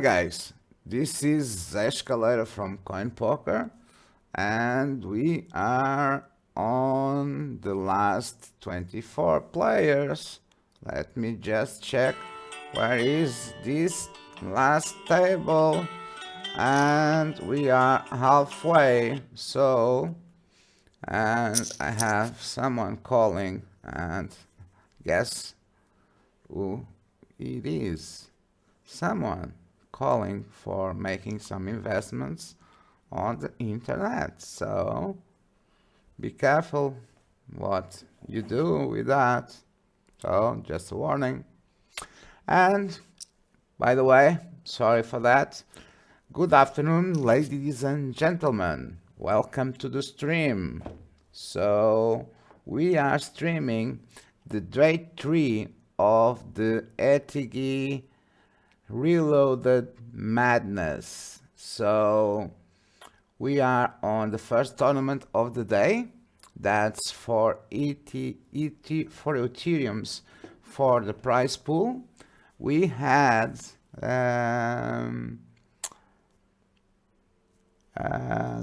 Guys, this is Escalator from Coin Poker, and we are on the last 24 players. Let me just check where is this last table, and we are halfway. And I have someone calling, and guess who it is? Someone calling for making some investments on the internet. So be careful what you do with that. So just a warning. And by the way, sorry for that. Good afternoon, ladies and gentlemen. Welcome to the stream. So we are streaming the day 3 of the ETH Reloaded Madness. So we are on the first tournament of the day. That's for for Ethereums for the prize pool. We had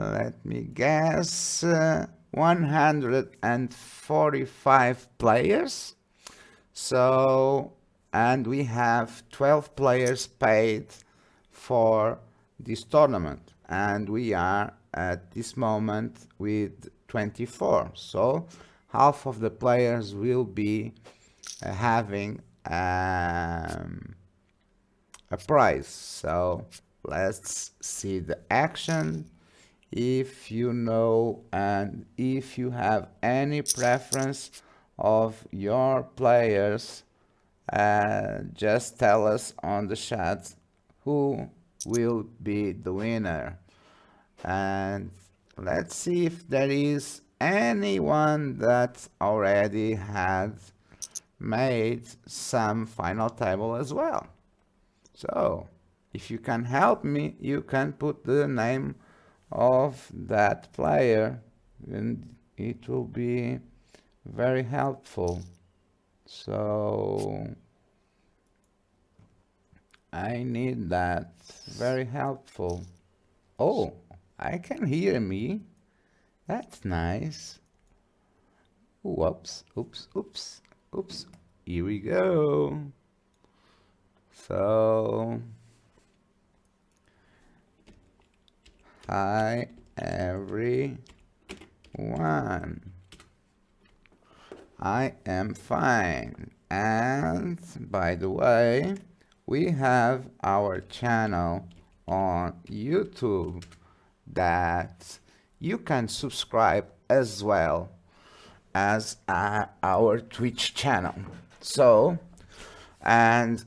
let me guess 145 players. So and we have 12 players paid for this tournament, and we are at this moment with 24. So half of the players will be having a prize. So let's see the action. If you know and if you have any preference of your players, just tell us on the chat who will be the winner. And let's see if there is anyone that already had made some final table as well. So if you can help me, you can put the name of that player and it will be very helpful. So I need that. Very helpful. Oh, I can hear me. That's nice. Whoops, oops, oops, oops. Here we go. So, hi everyone. I am fine. And by the way, we have our channel on YouTube that you can subscribe as well as our Twitch channel. So, and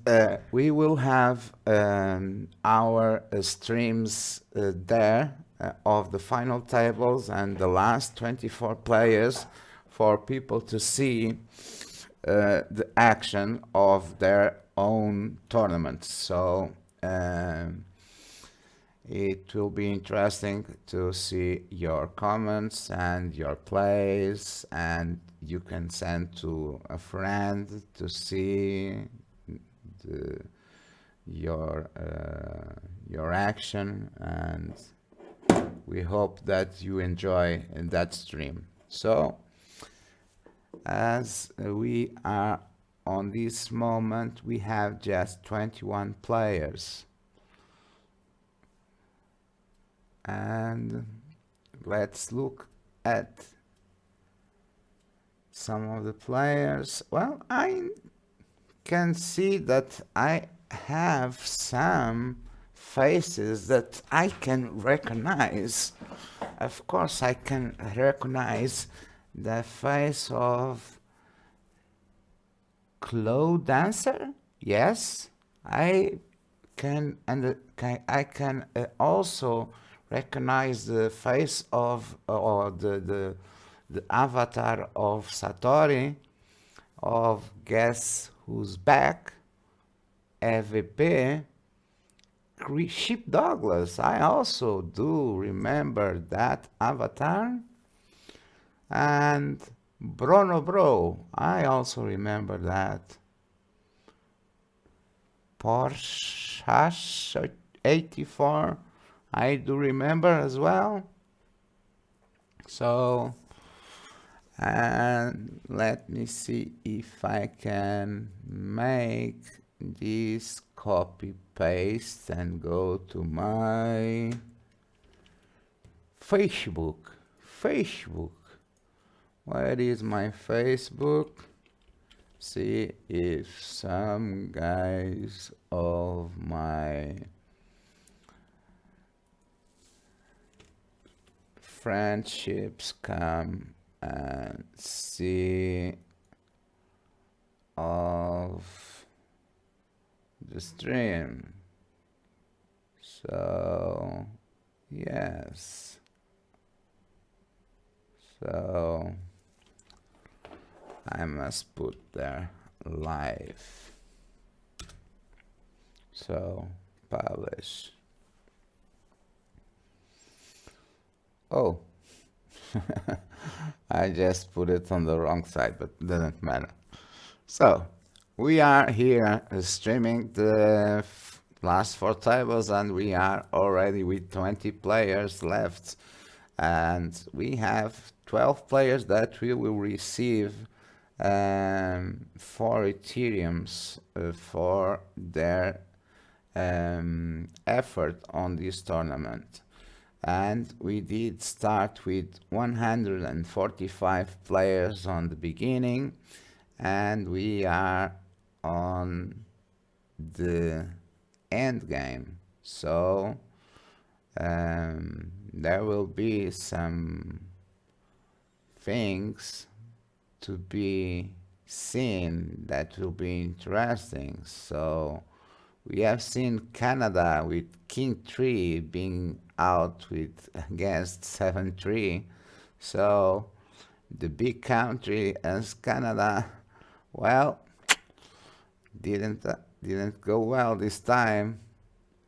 we will have our streams there of the final tables and the last 24 players for people to see the action of their own tournaments. So it will be interesting to see your comments and your plays, and you can send to a friend to see your action, and we hope that you enjoy that stream. So as we are on this moment, we have just 21 players, and let's look at some of the players. Well, I can see that I have some faces that I can recognize. Of course, I can recognize the face of Cloud Dancer. Yes, I can, and I can also recognize the face of or the avatar of Satori, of Guess Who's Back, EVP, Sheep Douglas. I also do remember that avatar. And Bruno Bro, I also remember that. Porsche 84, I do remember as well. So, and let me see if I can make this copy paste and go to my Facebook. Where is my Facebook? See if some guys of my friendships come and see of the stream. So yes, so I must put there live. So publish. Oh, I just put it on the wrong side, but doesn't matter. So we are here streaming the last 4 tables, and we are already with 20 players left, and we have 12 players that we will receive 4 Ethereums for their effort on this tournament. And we did start with 145 players on the beginning, and we are on the end game. So there will be some things to be seen that will be interesting. So we have seen Canada with King 3 being out with against 7-3. So the big country as Canada, well, didn't go well this time.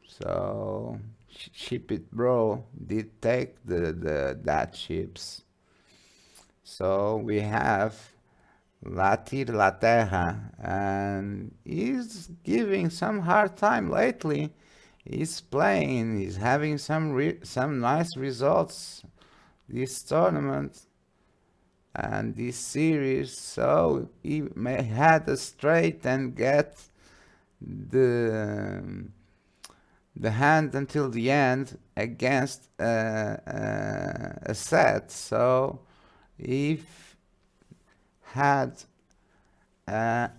So Ship It Bro did take that ships. So we have Latir La Terra, and he's giving some hard time lately. He's playing, he's having some nice results this tournament and this series. So he may had a straight and get the hand until the end against a set. So if had a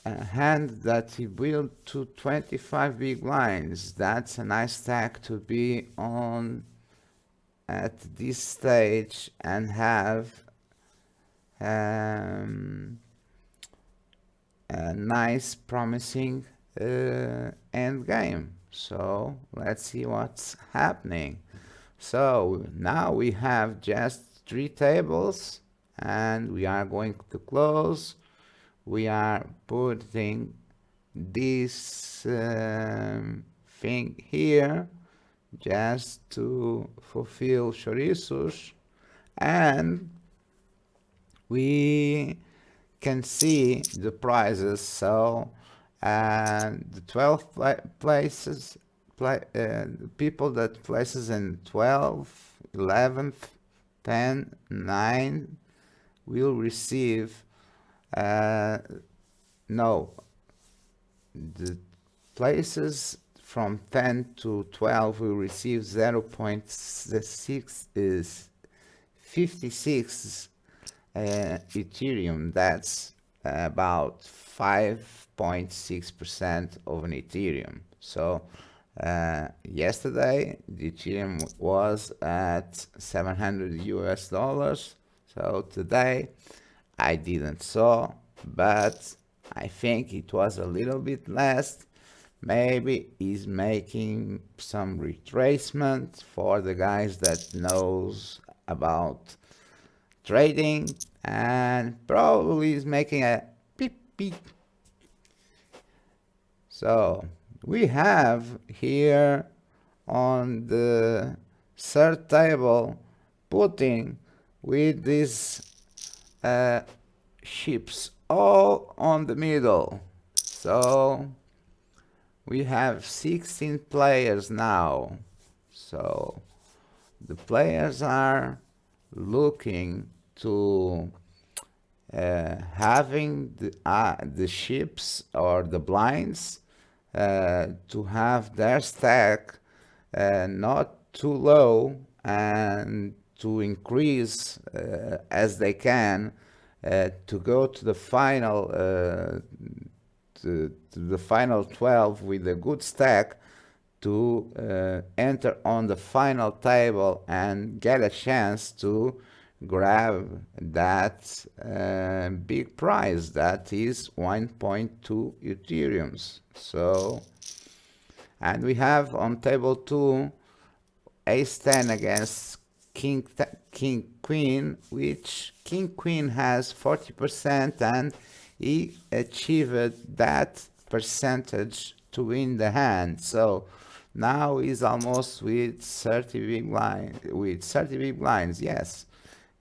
hand that he built to 25 big blinds, that's a nice stack to be on at this stage and have a nice promising end game. So let's see what's happening. So now we have just 3 tables and we are going to close. We are putting this thing here just to fulfill chorizos, and we can see the prizes. So the 12 places, people that places in 12, 11th, 10, 9 will receive no, the places from 10 to 12 will receive 0.6 is 56 Ethereum. That's about 5.6% of an Ethereum. So yesterday the Ethereum was at $700. So today I didn't saw, but I think it was a little bit less. Maybe he's making some retracement for the guys that knows about trading, and probably is making a beep beep. So we have here on the 3rd table putting with these ships all on the middle. So we have 16 players now. So the players are looking to having the ships or the blinds to have their stack not too low and to increase as they can to go to the final to the final 12 with a good stack to enter on the final table and get a chance to grab that big prize that is 1.2 Ethereums. So, and we have on table 2 ace 10 against king queen, which king queen has 40% and he achieved that percentage to win the hand. So now he's almost with 30 big blinds. With 30 big blinds, yes,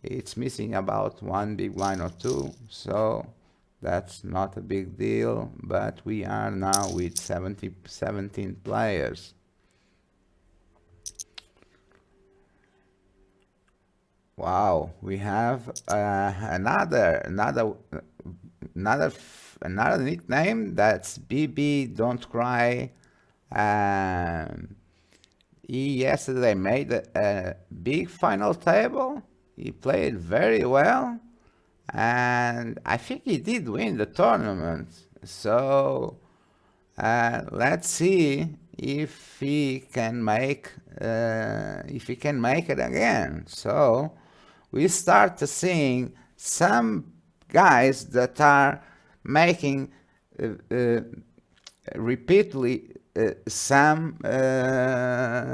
it's missing about one big blind or two. So that's not a big deal. But we are now with 17 players. Wow, we have another nickname. That's BB Don't Cry. He yesterday made a big final table. He played very well, and I think he did win the tournament. So let's see if he can make it again. So we start seeing some guys that are making repeatedly some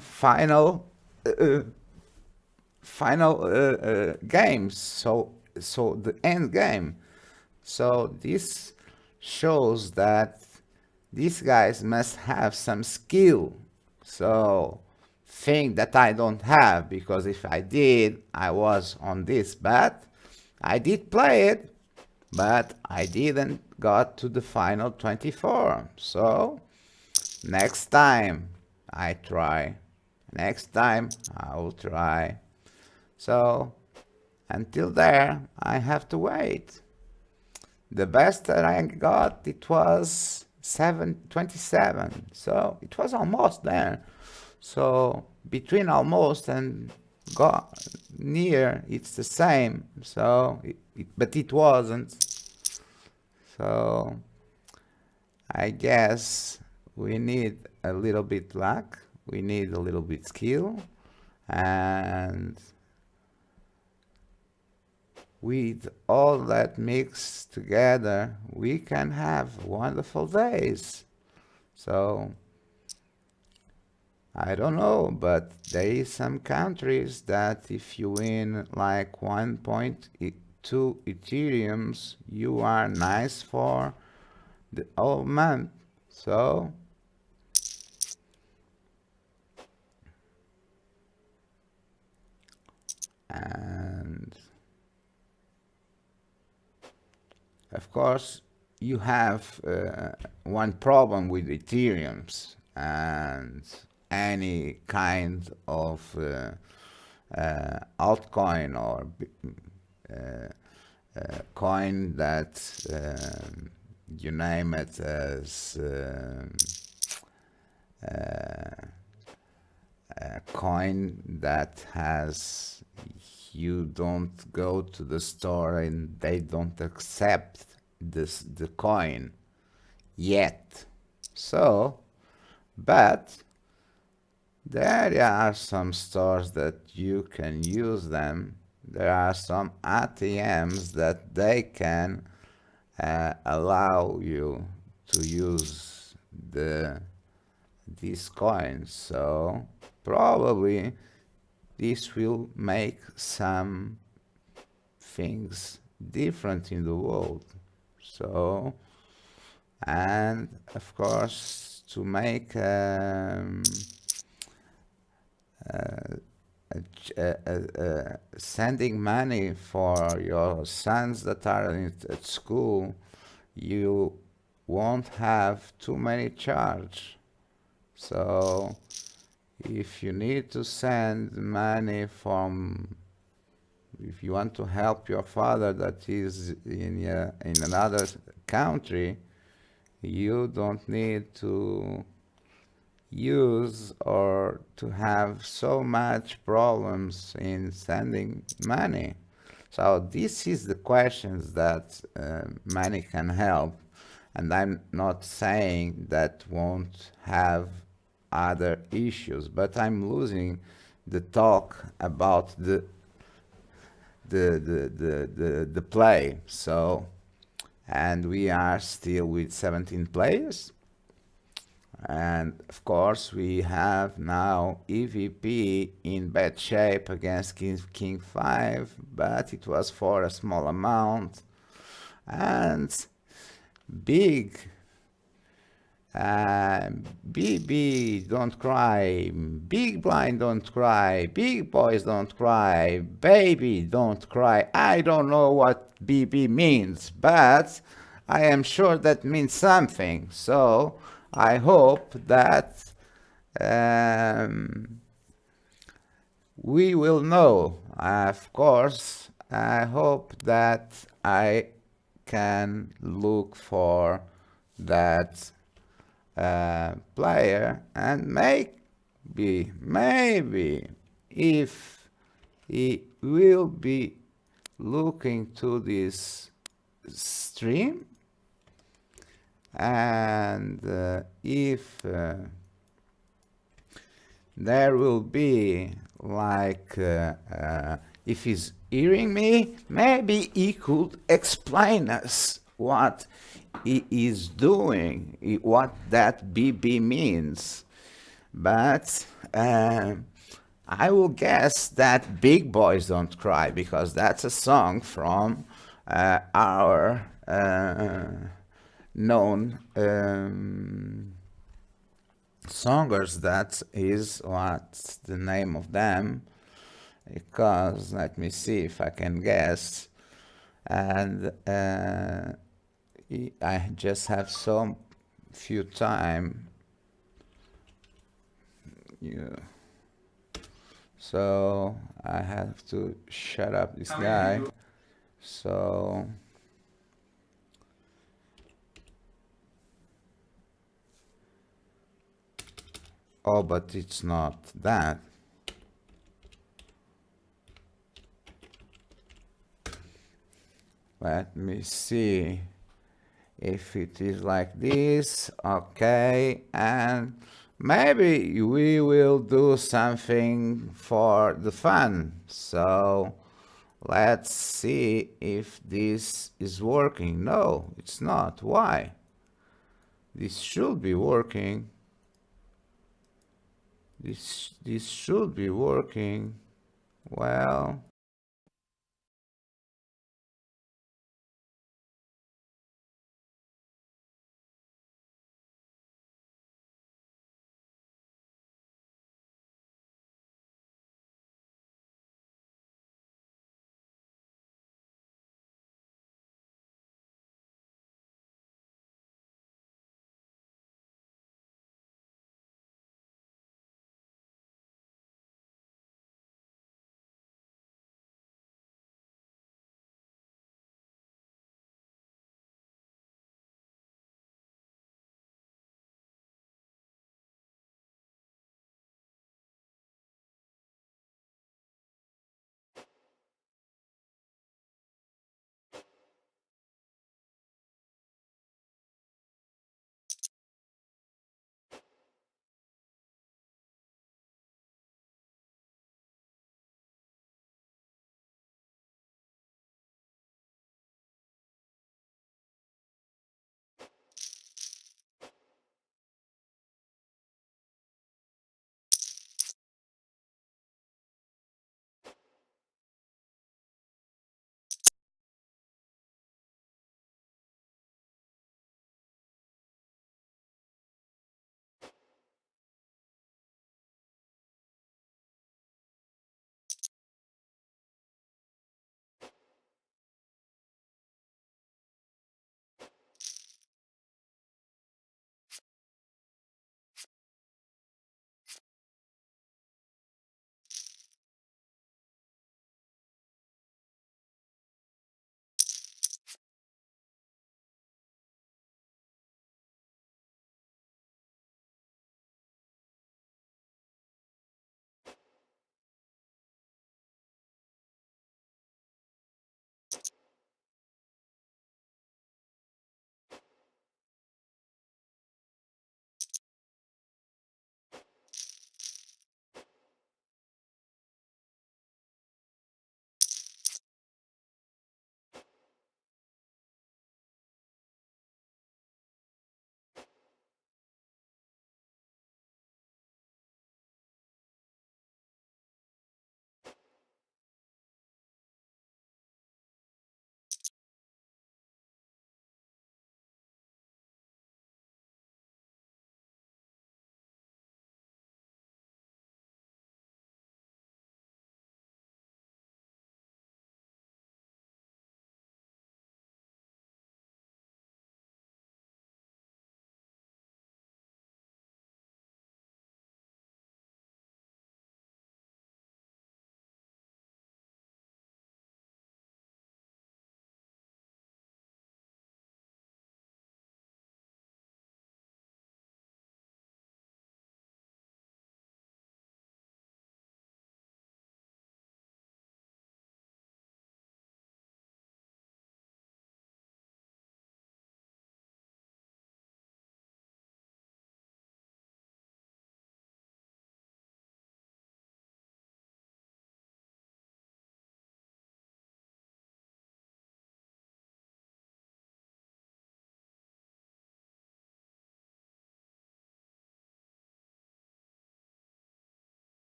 final games. So the end game. So this shows that these guys must have some skill. So thing that I don't have, because if I did, I was on this bet. I did play it, but I didn't got to the final 24. So next time I try. Next time I will try. So until there, I have to wait. The best that I got, it was 727. So it was almost there. So between almost and got near, it's the same. So, but it wasn't. So I guess we need a little bit luck. We need a little bit skill, and with all that mixed together, we can have wonderful days. So I don't know, but there is some countries that if you win like 1.2 Ethereums, you are nice for the whole month. So and of course you have one problem with Ethereums and any kind of altcoin or coin that you name it as a coin that has you don't go to the store and they don't accept the coin yet. So, but there are some stores that you can use them. There are some ATMs that they can allow you to use these coins. So probably this will make some things different in the world. So, and of course, to make sending money for your sons that are at school, you won't have too many charge. So if you need to send money from, if you want to help your father that is in another country, you don't need to use or to have so much problems in sending money. So this is the questions that money can help, and I'm not saying that won't have other issues, but I'm losing the talk about the play. So, and we are still with 17 players. And of course, we have now EVP in bad shape against King 5, but it was for a small amount. And big, BB don't cry, big blind don't cry, big boys don't cry, baby don't cry. I don't know what BB means, but I am sure that means something. So I hope that we will know. Of course, I hope that I can look for that player, and maybe if he will be looking to this stream, and if there will be like if he's hearing me, maybe he could explain us what he is doing, what that BB means. But I will guess that big boys don't cry, because that's a song from our known songers. That is what's the name of them, because let me see if I can guess. And I just have so few time. Yeah. So I have to shut up this guy. So oh, but it's not that. Let me see if it is like this. Okay, and maybe we will do something for the fun. So let's see if this is working. No, it's not. Why? This should be working. This should be working. Well,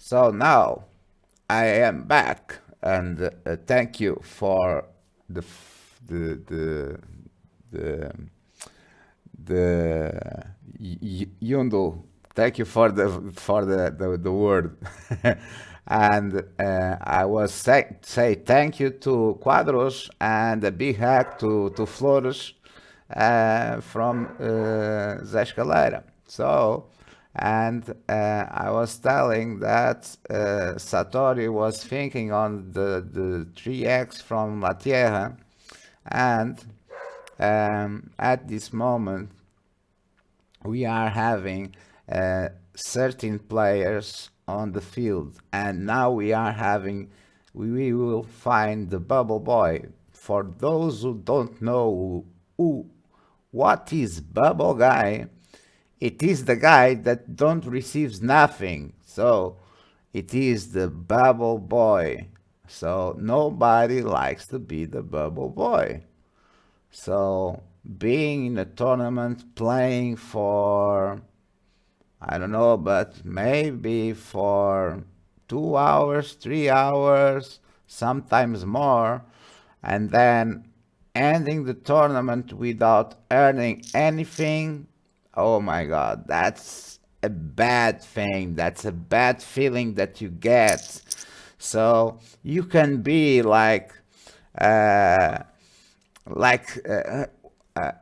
So now I am back, and thank you for the f- the Yundle. Thank you for the word. And I was say thank you to Quadros and a big hack to Flores from Zé Escaleira. So, and I was telling that Satori was thinking on the 3x from La Tierra, and at this moment we are having 13 players on the field, and now we will find the bubble boy. For those who don't know what is bubble guy, it is the guy that don't receives nothing. So it is the bubble boy. So nobody likes to be the bubble boy. So being in a tournament, playing for, I don't know, but maybe for 2 hours, 3 hours, sometimes more, and then ending the tournament without earning anything, oh my God, that's a bad thing. That's a bad feeling that you get. So you can be uh,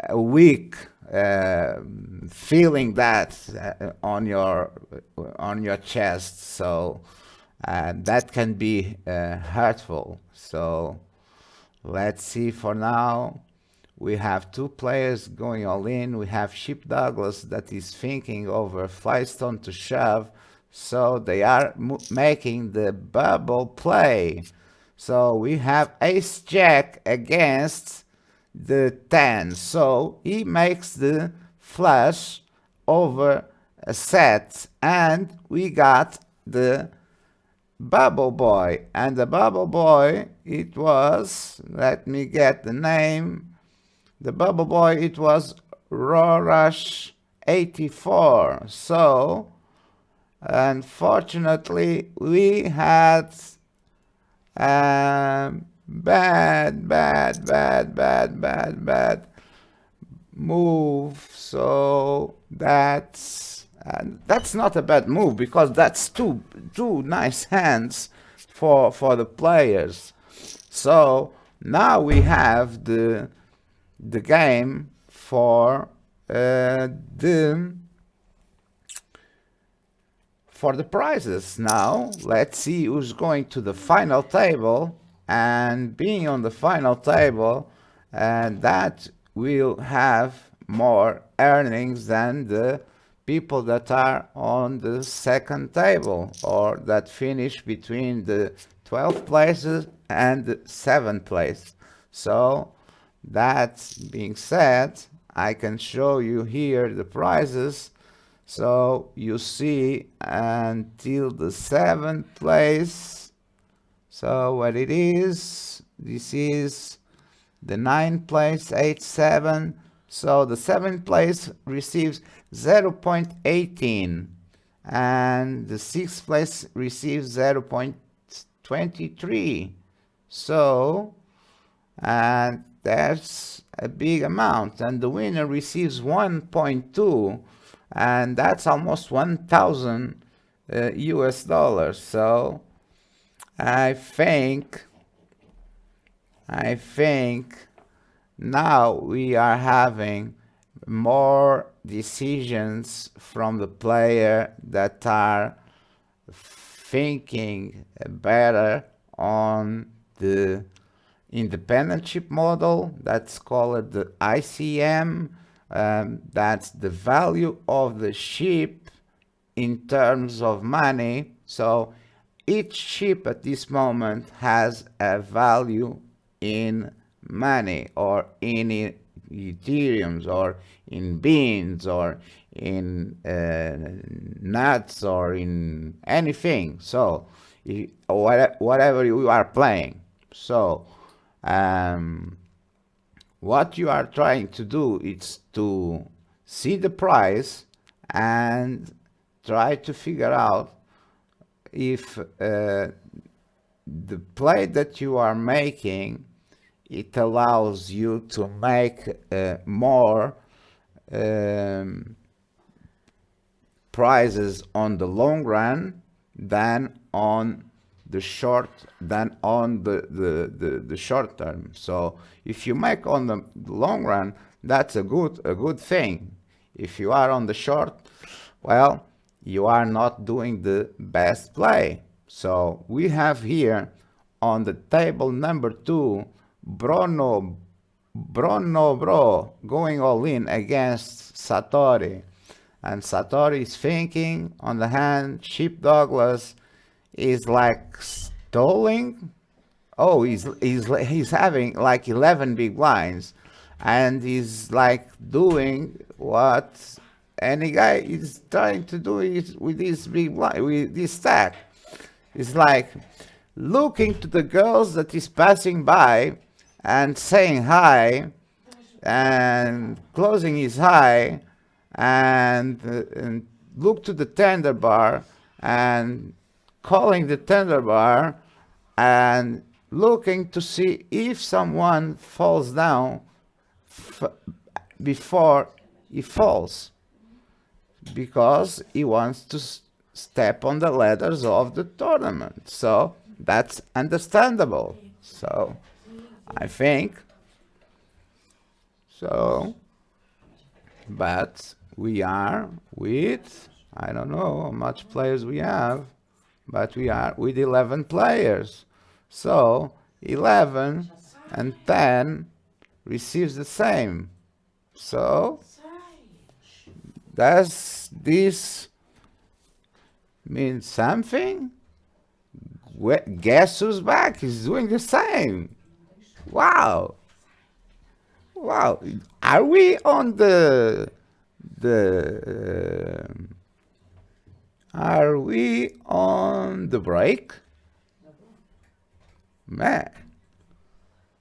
a week feeling that on your chest. So that can be hurtful. So let's see. For now, we have two players going all in. We have Sheep Douglas that is thinking over Flystone to shove. So they are making the bubble play. So we have Ace Jack against the 10. So he makes the flush over a set, and we got the Bubble Boy. And the Bubble Boy, it was, let me get the name, the Bubble Boy, it was Rorush 84. So unfortunately we had bad move. So that's not a bad move, because that's two nice hands for the players. So now we have the game for the prizes. Now let's see who's going to the final table, and being on the final table, and that will have more earnings than the people that are on the second table, or that finish between the 12th places and the 7th place. So that being said, I can show you here the prizes. So you see until the 7th place. So what it is, this is the 9th place, 8, 7. So the 7th place receives 0.18, and the 6th place receives 0.23. So, and that's a big amount, and the winner receives 1.2, and that's almost 1,000 US dollars. So I think now we are having more decisions from the player that are thinking better on the independent ship model. That's called the ICM. That's the value of the ship in terms of money. So each ship at this moment has a value in money, or in Ethereums, or in beans, or in nuts, or in anything. So whatever you are playing. So what you are trying to do is to see the price and try to figure out if the play that you are making, it allows you to make more prizes on the long run than on the short term. So if you make on the long run, that's a good thing. If you are on the short, well, you are not doing the best play. So we have here on the table number 2, Bro going all in against Satori. And Satori is thinking on the hand, Sheep Douglas is like stalling. Oh, he's having like 11 big blinds, and he's like doing what any guy is trying to do is with this big blind, with this stack. It's like looking to the girls that is passing by and saying hi and closing his eye and look to the tender bar and calling the tender bar and looking to see if someone falls down before he falls, because he wants to step on the ladders of the tournament. So that's understandable. So I think so, but we are with, I don't know how much players we have, but we are with 11 players. So 11 and 10 receives the same. So does this mean something? Guess who's back? He's doing the same. Wow. Wow. Are we on are we on the break? Man.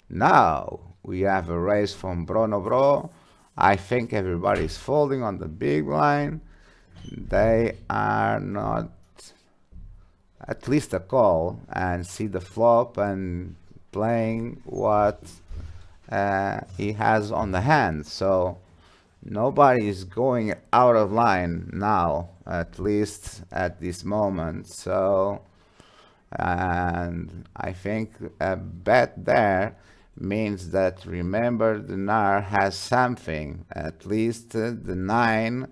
Now we have a raise from Bro. I think everybody's folding on the big line. They are not, at least a call, and see the flop and playing what he has on the hand. So nobody is going out of line now, at least at this moment. So, and I think a bet there means that, remember, the NAR has something, at least the 9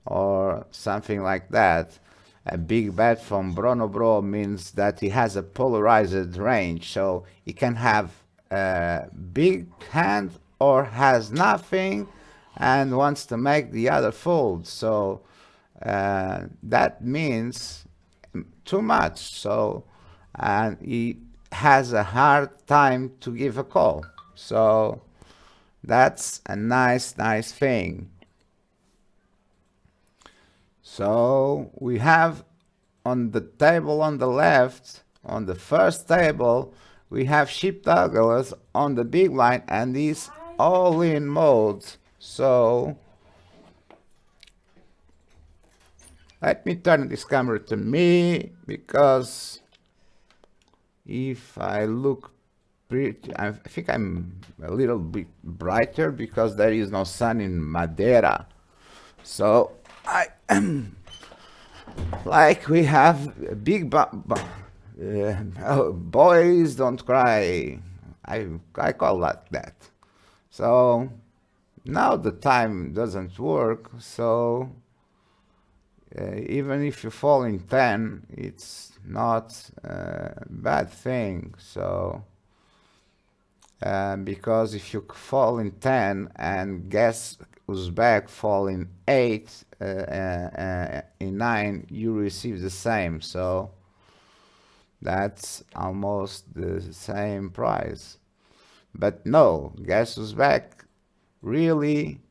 or something like that. A big bet from Bro means that he has a polarized range, so he can have a big hand or has nothing and wants to make the other fold. So that means too much. So, and he has a hard time to give a call. So that's a nice thing. So we have on the table on the left, on the first table, we have Sheep Douglas on the big line and he's all in mode. So let me turn this camera to me, because if I look pretty, I think I'm a little bit brighter because there is no sun in Madeira. So I like we have a big oh, boys don't cry. I call that. So now the time doesn't work. So even if you fall in 10, it's not a bad thing. So because if you fall in 10 and guess Uzbek fall in 8, in 9, you receive the same. So that's almost the same price. But no, guess Uzbek really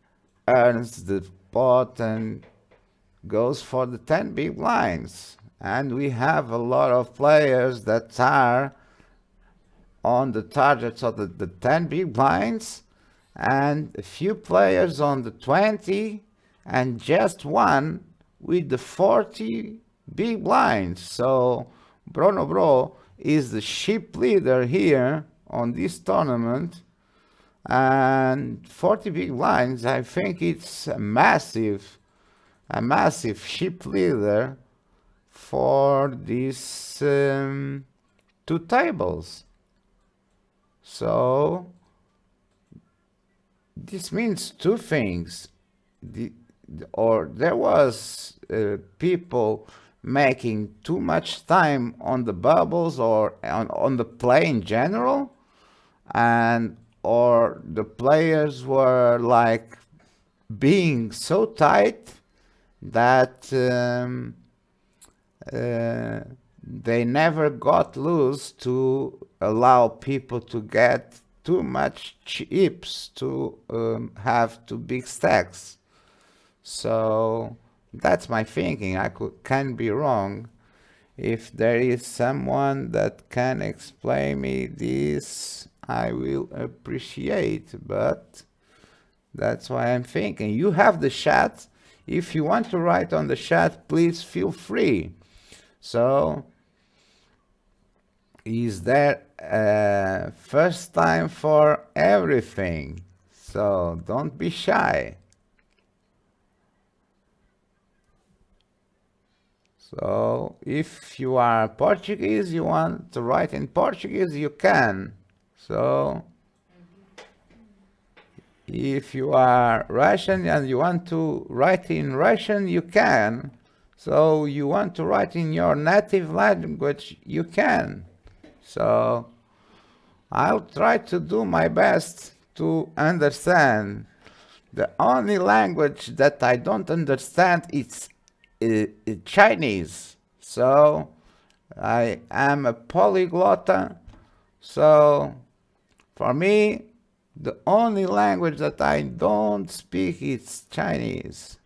earns the pot and goes for the 10 big blinds. And we have a lot of players that are on the targets of the 10 big blinds, and a few players on the 20, and just one with the 40 big blinds. So Bruno Bro is the ship leader here on this tournament. And 40 big blinds, I think it's a massive ship leader for these two tables. So this means two things. There was people making too much time on the bubbles or on the play in general, or the players were like being so tight that they never got loose to allow people to get too much chips to have too big stacks. So that's my thinking. Can be wrong. If there is someone that can explain me this, I will appreciate, but that's why I'm thinking. You have the chat. If you want to write on the chat, please feel free. So, is there a first time for everything? So, don't be shy. So, if you are Portuguese, you want to write in Portuguese, you can. So, if you are Russian and you want to write in Russian, you can. So, you want to write in your native language, you can. So, I'll try to do my best to understand. The only language that I don't understand is Chinese. So, I am a polyglot. So, for me, the only language that I don't speak is Chinese.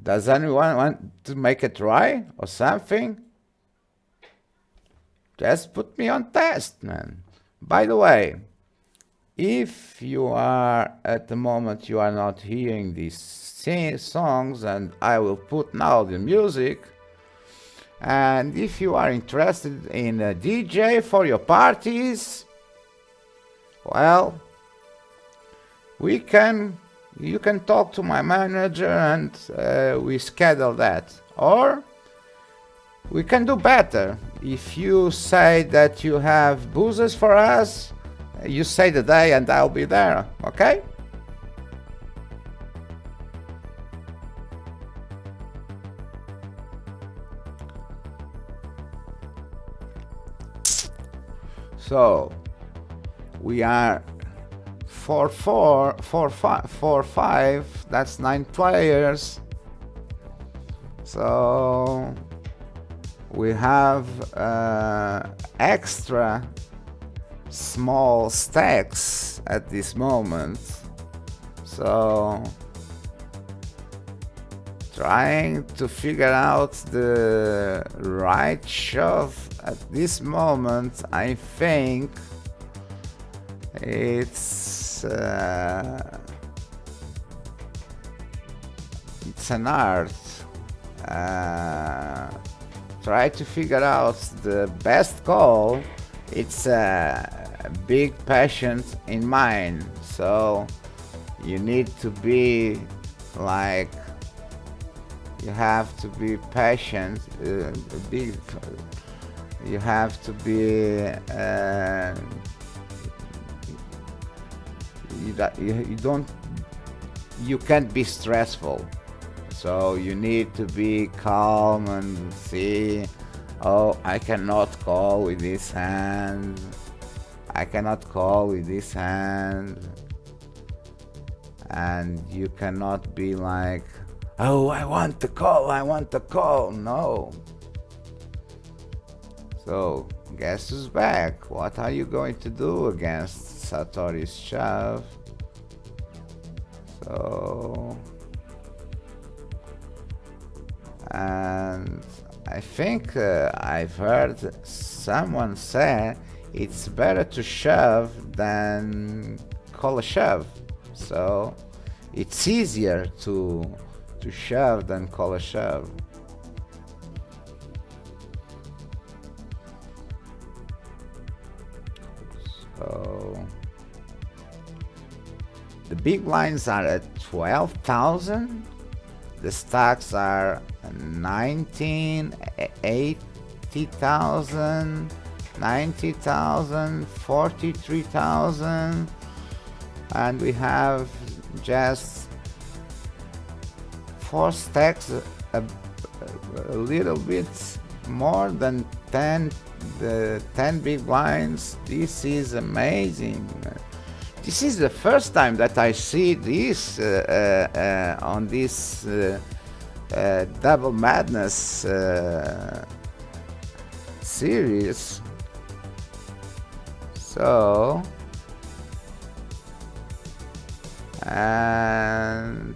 Does anyone want to make a try or something? Just put me on test, man. By the way, if you are at the moment you are not hearing these songs, and I will put now the music. And if you are interested in a DJ for your parties, well, you can talk to my manager and we schedule that. Or we can do better. If you say that you have boozes for us, you say the day and I'll be there, okay? So we are 4-4, 4-5, that's 9 players. So we have extra small stacks at this moment. So trying to figure out the right shove at this moment, I think it's an art. Try to figure out the best call. It's a big passion in mind, so you need to be like, you have to be patient, you have to be you can't be stressful, so you need to be calm and see, oh, I cannot call with this hand, and you cannot be like, oh, I want to call, no. So, guess who's back? What are you going to do against Satori's shove? So, and I think I've heard someone say it's better to shove than call a shove. So it's easier to shove than call a shove. So the big blinds are at 12,000. The stacks are 19, 80,000, 90,000, 43,000, and we have just 4 stacks, a little bit more than 10 big blinds. This is amazing. This is the first time that I see this on this Double Madness series. So, and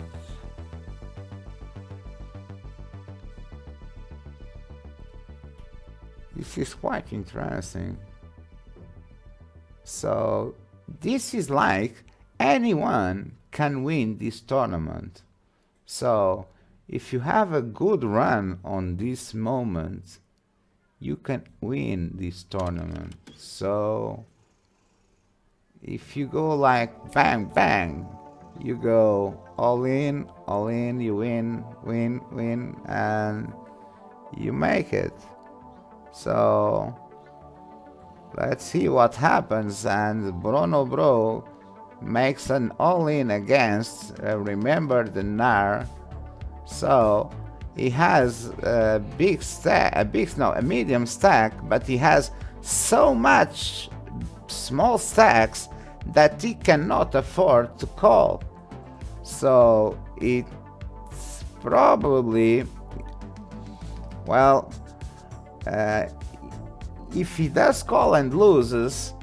this is quite interesting. So this is like anyone can win this tournament. So if you have a good run on this moment, you can win this tournament. So if you go like bang bang, you go all in, you win, and you make it. So let's see what happens. And Bruno Bro makes an all-in against, remember the NAR. So he has a big stack, a medium stack, but he has so much small stacks that he cannot afford to call. So it's probably, well, if he does call and loses,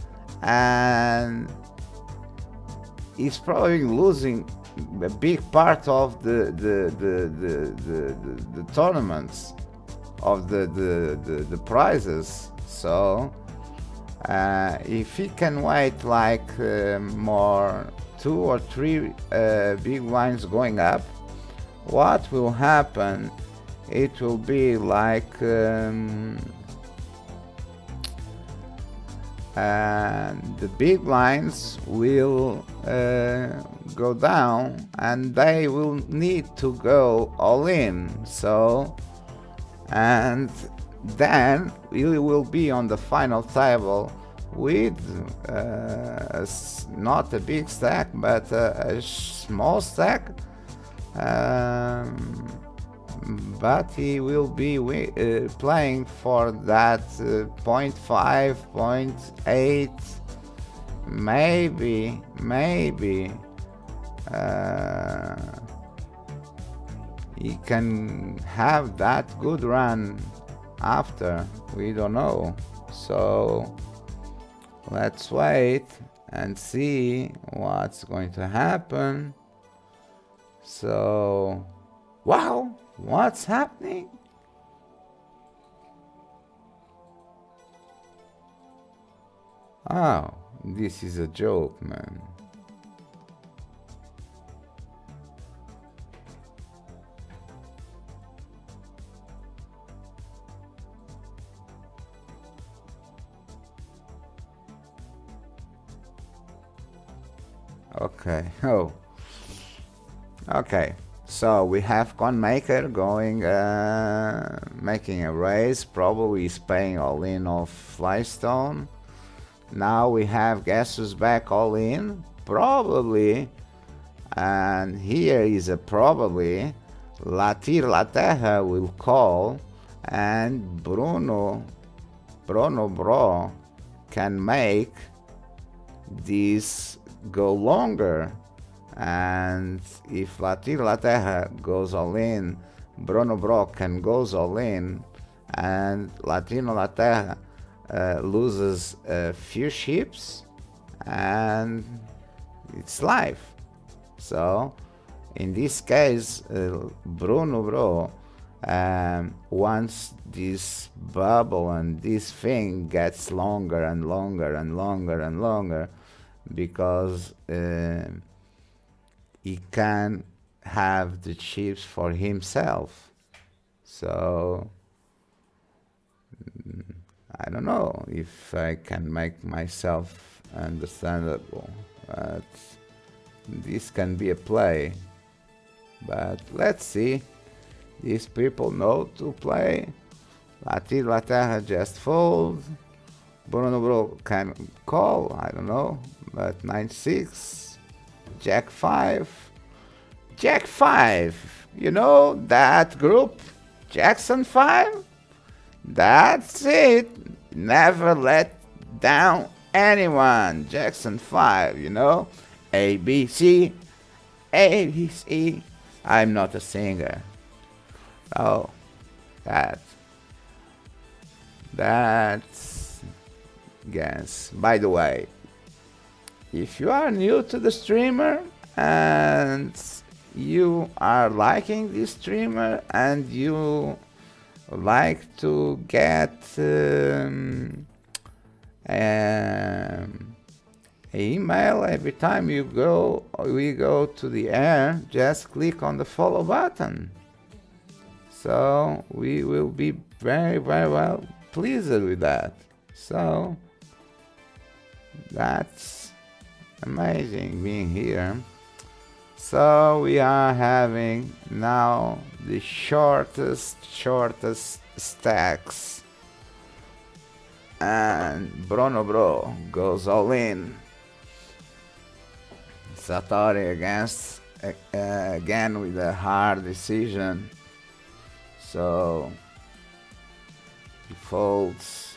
and he's probably losing a big part of the tournaments, of the prizes. So if he can wait like more 2 or 3 big blinds going up, what will happen? It will be like the big blinds will go down, and they will need to go all in. So, and then we will be on the final table with not a big stack, but a small stack. But he will be playing for that 0.5, 0.8, maybe he can have that good run after. We don't know. So let's wait and see what's going to happen. So, wow, what's happening? Oh, this is a joke, man. Okay, oh. Okay, so we have ConMaker going, making a raise. Probably is paying all in of Flystone. Now we have Guess Who's Back all in, probably, and here is a probably. Latir La Terra will call, and Bruno Bro can make this go longer. And if Latir La Terra goes all in, Bruno Bro can goes all in, and Latino La Terra loses a few ships, and it's live. So in this case, Bruno Bro, once this bubble and this thing gets longer and longer and longer and longer, because he can have the chips for himself. So I don't know if I can make myself understandable, but this can be a play. But let's see. These people know to play. La Terra just folds. Bruno Bro can call, I don't know, but 9-6, Jack 5, Jack 5, you know that group, Jackson 5? That's it, never let down anyone, Jackson 5, you know, ABC, ABC, I'm not a singer, oh, that's Yes. By the way, if you are new to the streamer and you are liking this streamer and you like to get email every time we go to the air, just click on the follow button. So we will be very well pleased with that. So that's amazing being here. So we are having now the shortest stacks, and Bruno Bro goes all in. Satori again with a hard decision. So he folds.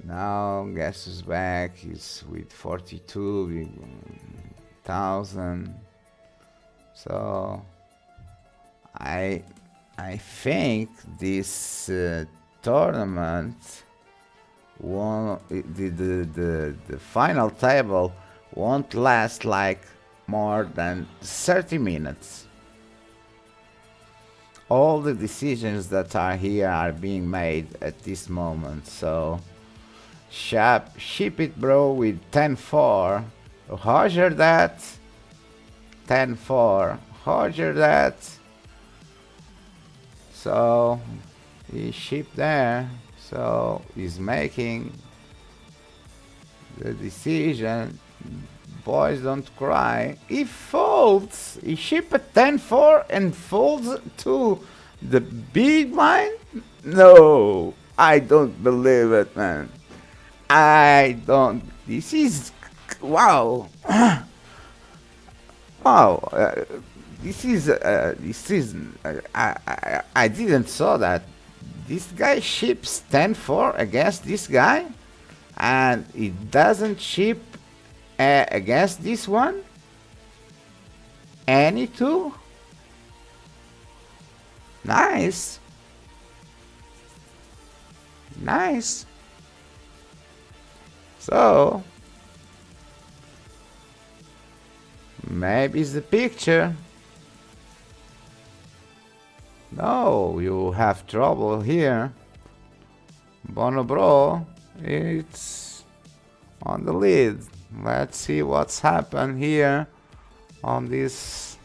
Now Guess is back. He's with 42,000. So I think this tournament the final table won't last like more than 30 minutes. All the decisions that are here are being made at this moment. So ship it, bro, with 10-4. Roger that. 10-4. Roger that. So he shipped there. So he's making the decision. Boys don't cry. He folds. He shipped a 10-4 and folds to the big blind? No, I don't believe it, man. I don't. This is wow. Wow. This is. I didn't saw that. This guy ships 10-4 against this guy, and it doesn't ship against this one. Any two. Nice. Nice. So, maybe it's the picture. No, you have trouble here. Bono Bro, it's on the lead. Let's see what's happened here on this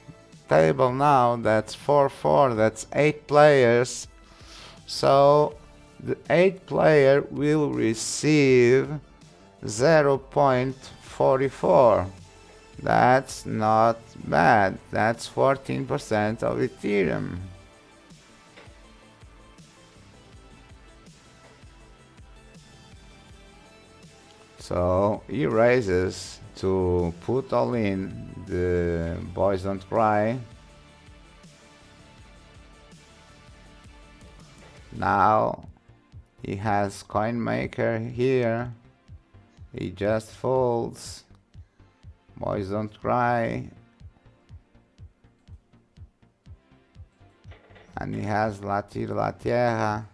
table now. That's 4-4, that's 8 players. So, the 8th player will receive 0.44. That's not bad. That's 14% of Ethereum. So he raises to put all in the Boys Don't Cry. Now he has coin maker here. He just folds. Boys Don't Cry. And he has La Tierra.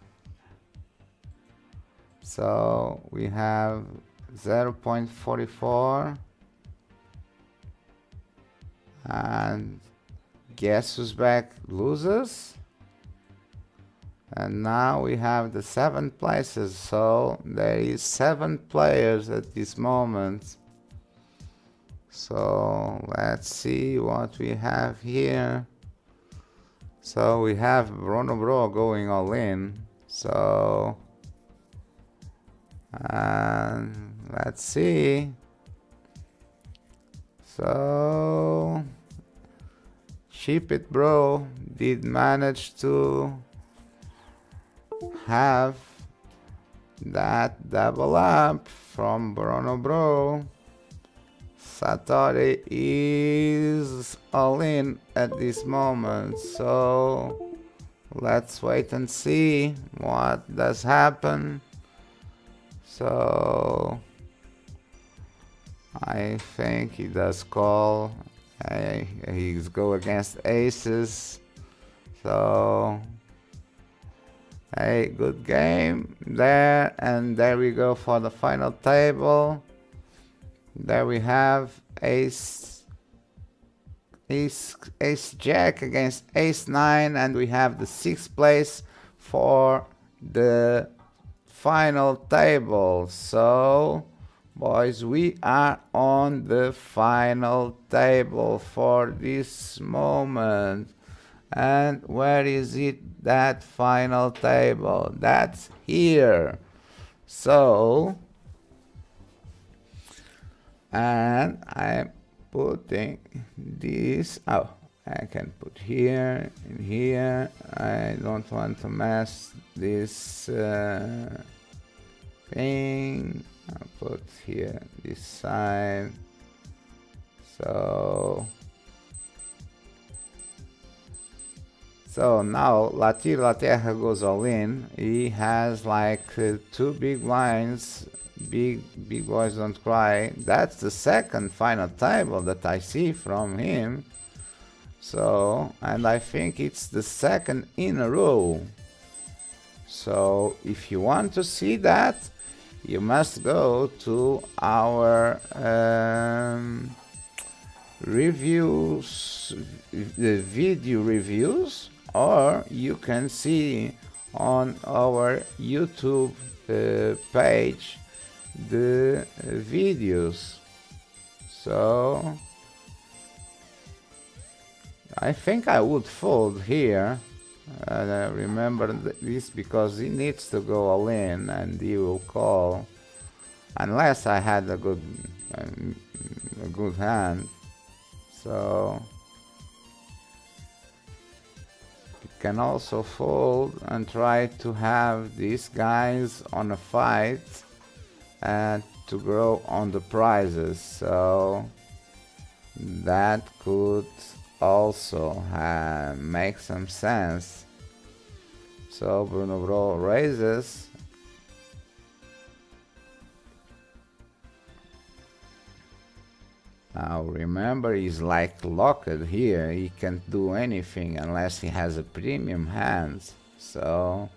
So we have 0.44. And guess who's back? Losers. And now we have the 7 places, so there is 7 players at this moment. So let's see what we have here. So we have Bruno Bro going all in. So and let's see. So Ship It Bro did manage to have that double up from Bruno Bro. Satori is all in at this moment, so let's wait and see what does happen. So I think he does call. He's go against aces, so hey, good game there. And there we go for the final table. There we have ace jack against ace 9, and we have the 6th place for the final table. So boys, we are on the final table for this moment. And where is it, that final table? That's here. So and I'm putting this, oh, I can put here and here. I don't want to mess this thing. I'll put here this side. So now Latir La Terra goes all in. He has like 2 big blinds. Big boys don't cry. That's the second final table that I see from him. So, and I think it's the second in a row. So if you want to see that, you must go to our reviews, the video reviews, or you can see on our YouTube page the videos. So I think I would fold here. Remember this, because he needs to go all in and he will call unless I had a good hand. So you can also fold and try to have these guys on a fight and to grow on the prizes. So that could also make some sense. So Bruno Bro raises. Now remember, he's like locked here. He can't do anything unless he has a premium hand. So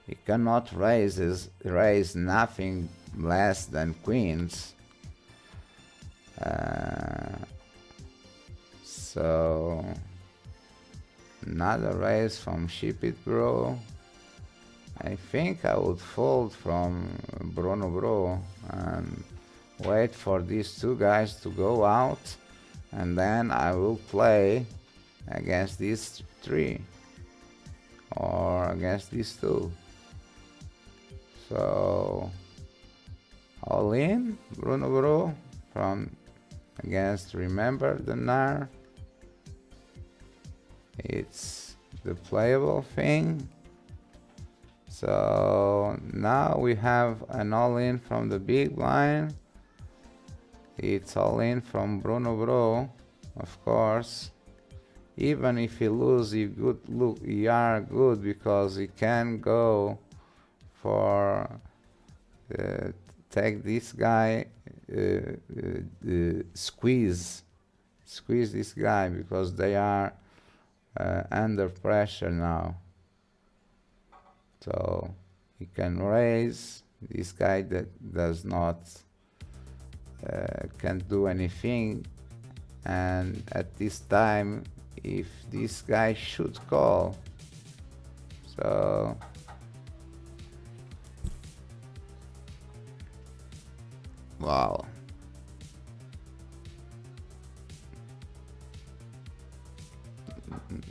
he cannot raise nothing less than queens. So another raise from Ship It Bro. I think I would fold from Bruno Bro and wait for these 2 guys to go out, and then I will play against these 3 or against these 2. So all in Bruno Bro from against Remember the Nar. It's the playable thing. So now we have an all in from the big blind. It's all in from Bruno Bro, of course. Even if he loses, you are good, because he can go for take this guy, squeeze this guy, because they are under pressure now. So he can raise this guy that does not can't do anything, and at this time, if this guy should call, so Wow.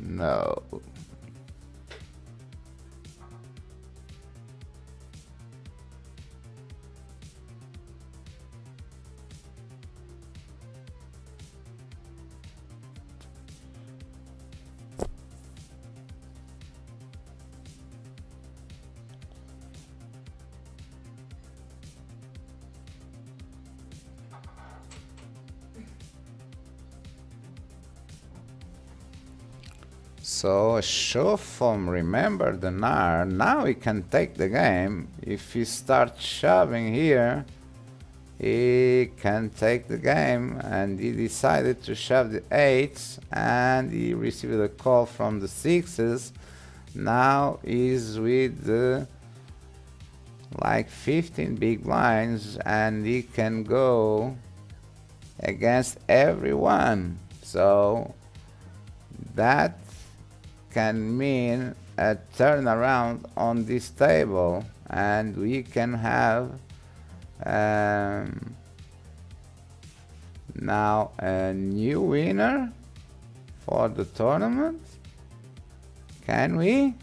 No. So show from remember the NAR. Now he can take the game. If he starts shoving here, he can take the game, and he decided to shove the 8s, and he received a call from the 6s. Now he's with the like 15 big blinds, and he can go against everyone. So that can mean a turnaround on this table, and we can have now a new winner for the tournament. Can we?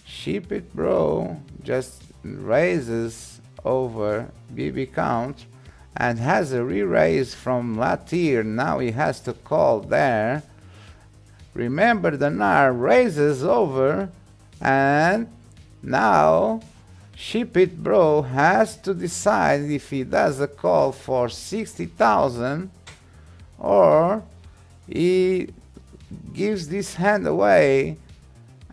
Ship It Bro just raises over BB count and has a re-raise from Latir. Now he has to call there. Remember the NAR raises over, and now Ship It Bro has to decide if he does a call for 60,000 or he gives this hand away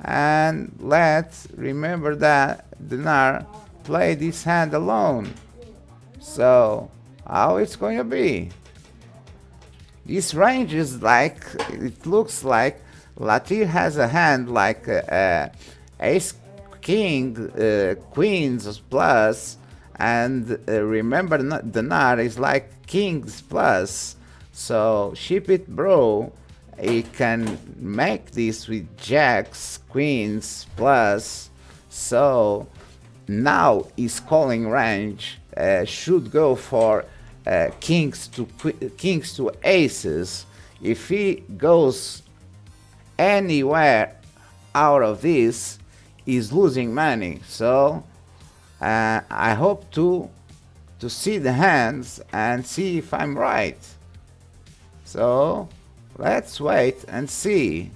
and let's remember that the NAR play this hand alone. So how it's going to be? This range is like, it looks like Latir has a hand like ace king, queens plus, and remember the NAR is like kings plus. So Ship It Bro, he can make this with jacks, queens plus. So now his calling range should go for kings to aces. If he goes anywhere out of this, he's losing money. So I hope to see the hands and see if I'm right. So let's wait and see.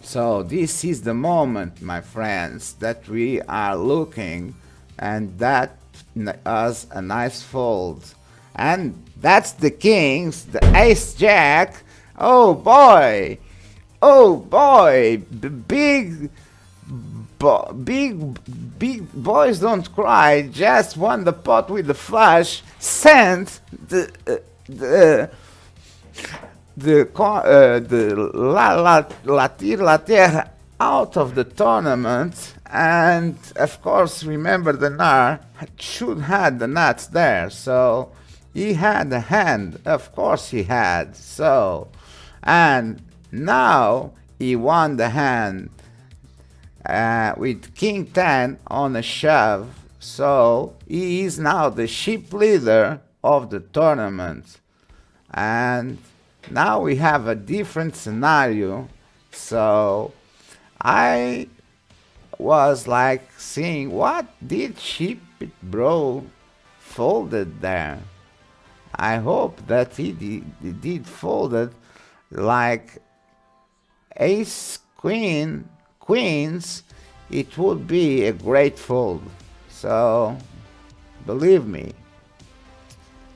So this is the moment, my friends, that we are looking, and that us a nice fold. And that's the kings, the ace jack. Oh boy, big boys don't cry. Just won the pot with the flush. Sent Latir out of the tournament, and of course remember the NAR should had the nuts there, so he had a hand, of course he had. So, and now he won the hand with king 10 on a shove, so he is now the ship leader of the tournament. And now we have a different scenario. So I was like seeing, what did Ship It Bro folded there? I hope that he did folded like ace queens. It would be a great fold, so believe me.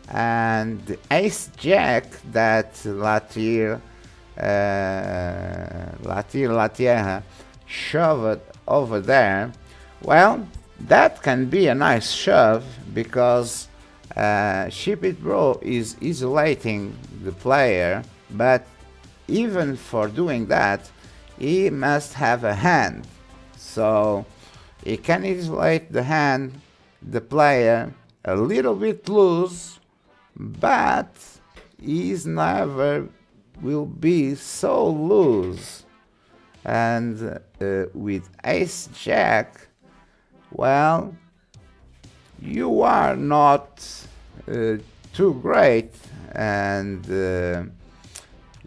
And the ace jack that Latir shoved over there, well, that can be a nice shove because Ship It Bro is isolating the player, but even for doing that, he must have a hand. So he can isolate the hand, the player, a little bit loose, but he's never will be so loose. And with ace jack, well, you are not too great, and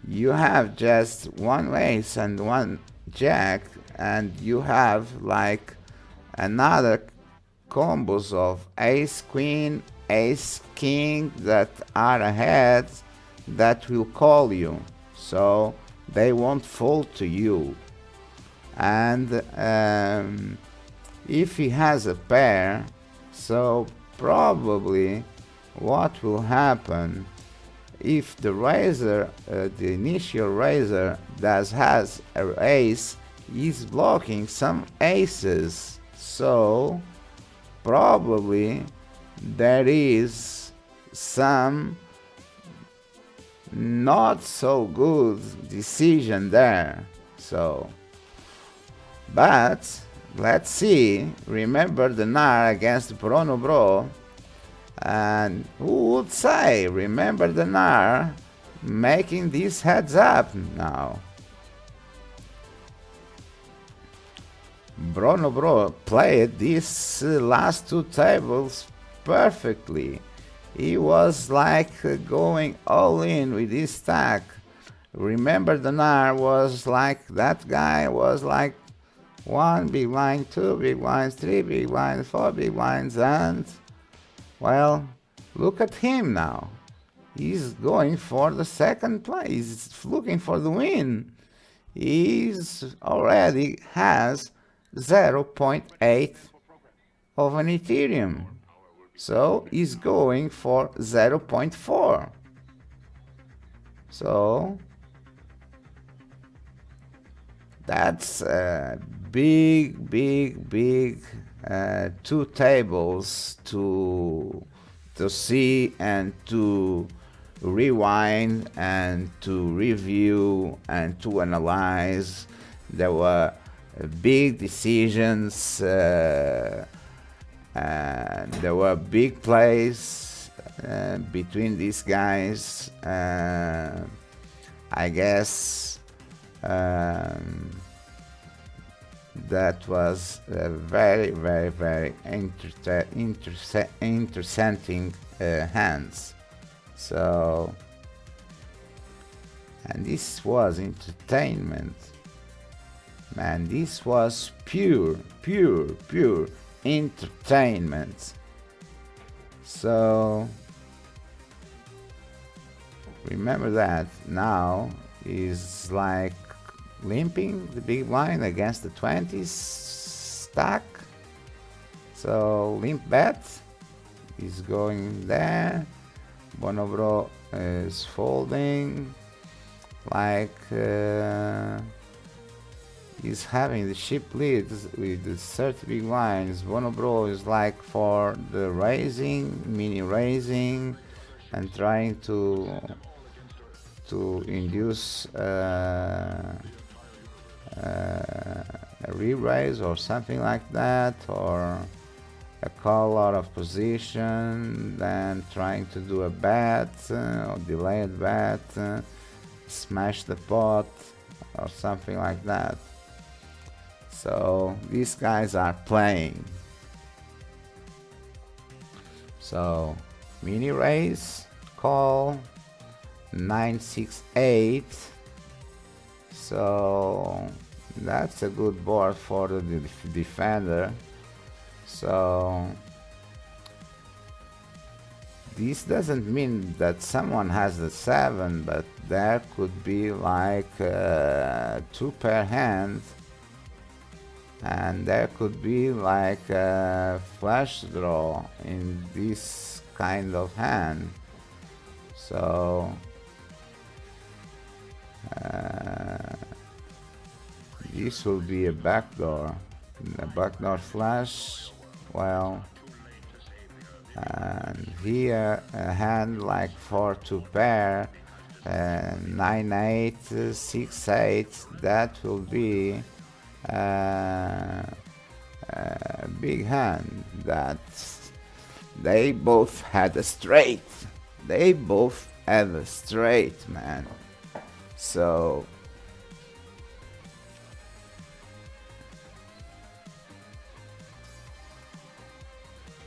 you have just one ace and one jack, and you have like another combos of ace queen, ace king that are ahead that will call you, so they won't fold to you. And if he has a pair, so probably what will happen if the raiser, the initial raiser that has an ace, is blocking some aces, so probably there is some not so good decision there. So, but let's see. Remember the Nar against Bruno Bro, and who would say remember the Nar making this heads up now. Bruno Bro played these last two tables perfectly. He was like going all in with his stack. Remember the Nar was like, that guy was like 1 big blind, 2 big blinds, 3 big blinds, 4 big blinds, and well, look at him now. He's going for the second place. He's looking for the win. He's already has 0.8 of an Ethereum. So he's going for 0.4. So that's big, big, big two tables to see and to rewind and to review and to analyze. There were big decisions and there were big plays between these guys. I guess that was very, very, very interesting hands. So, and this was entertainment, man. This was pure entertainment. So remember that now is like limping the big blind against the 20s stack. So limp bet is going there. Bonobro is folding, like he's having the chip lead with the 30 big blinds. Bonobro is like for the raising, mini raising, and trying to induce a re-raise or something like that, or a call out of position, then trying to do a bet or delayed bet, smash the pot or something like that. So these guys are playing. So mini raise, call, 968. So that's a good board for the defender. So this doesn't mean that someone has the 7, but there could be like a 2-pair hand, and there could be like a flush draw in this kind of hand. So this will be a backdoor flush. Well, and here a hand like 4-2 pair, 9-8, 6-8, that will be a big hand. That they both had a straight. They both have a straight, man. So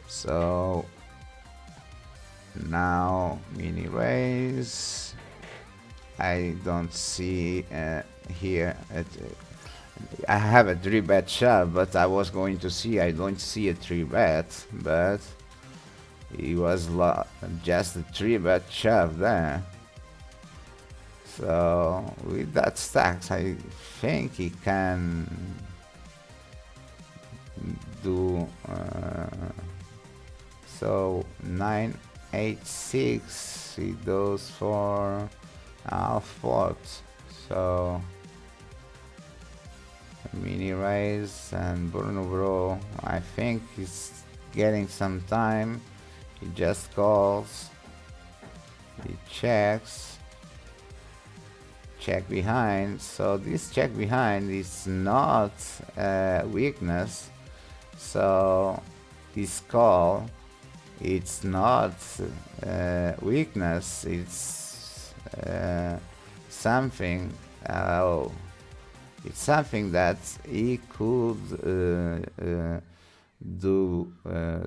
So now mini raise. I don't see here. I have a 3-bet shove, but I was going to see. I don't see a 3-bet, but it was just a 3-bet shove there. So with that stacks, I think he can do so 9-8-6. He goes for half pot. So mini raise and Bruno Bro, I think he's getting some time. He just calls, he checks, check behind. So this check behind is not weakness, so this call, it's not weakness, it's something. It's something that he could do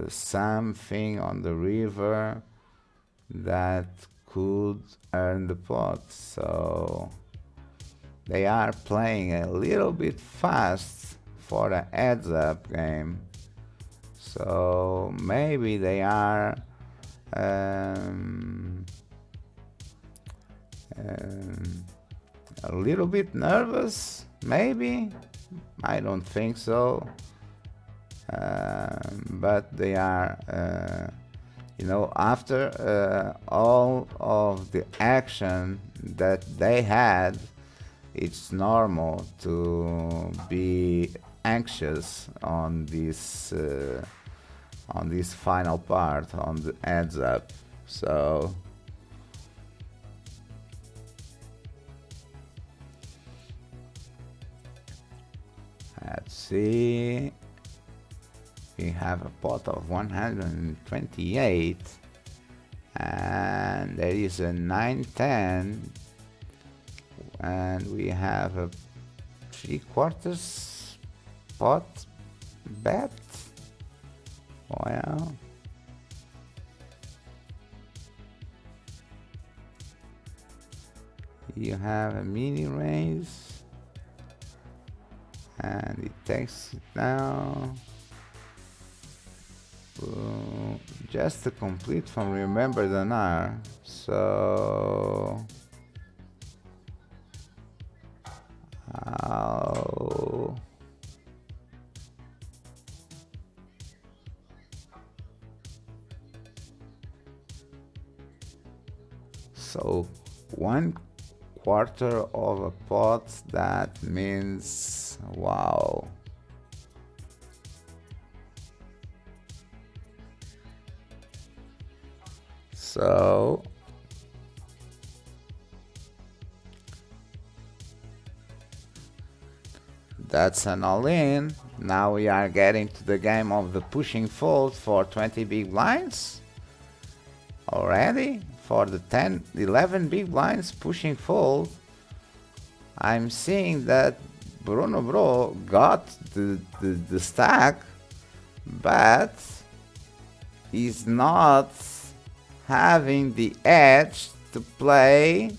something on the river that could earn the pot. So they are playing a little bit fast for the heads up game. So maybe they are a little bit nervous, maybe. I don't think so, but they are, you know, after all of the action that they had, it's normal to be anxious on this final part, on the heads up. So let's see, we have a pot of 128 and there is a 9-10 and we have a 3/4 pot bet. Well, you have a mini raise and it takes it now. Just to complete from Remember the Nar. So so 1/4 of a pot, that means, wow. So that's an all-in. Now we are getting to the game of the pushing fold for 20 big blinds already. For the 10, 11 big blinds pushing fold, I'm seeing that Bruno Bro got the stack, but he's not having the edge to play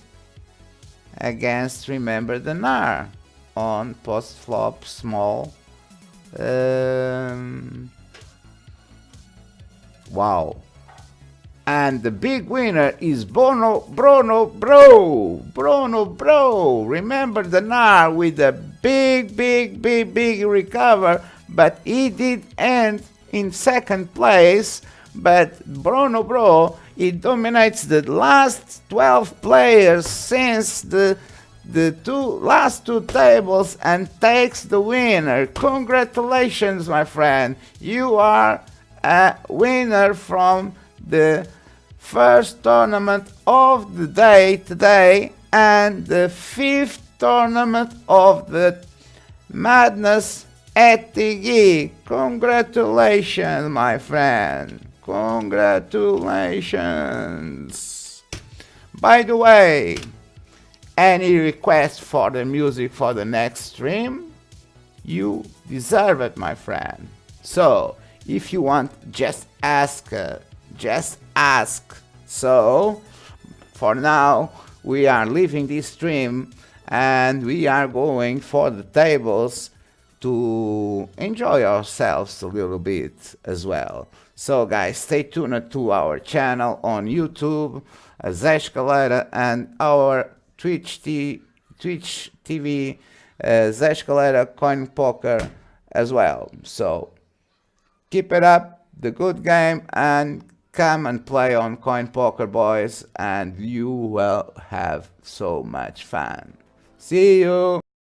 against Remember the Nar on post flop small. Wow. And the big winner is Bruno Bro. Remember the Nar with a big recover, but he did end in second place. But Bruno Bro, he dominates the last 12 players since the last two tables and takes the winner. Congratulations, my friend. You are a winner from the first tournament of the day today and the 5th tournament of the Madness ETH. Congratulations, my friend. Congratulations. By the way, any request for the music for the next stream? You deserve it, my friend. So, If you want, just ask. Just ask. So, for now, we are leaving this stream and we are going for the tables to enjoy ourselves a little bit as well. So guys, stay tuned to our channel on YouTube, Zé Escalera, and our Twitch TV, Zé Escalera Coin Poker as well. So keep it up, the good game, and come and play on Coin Poker, boys, and you will have so much fun. See you!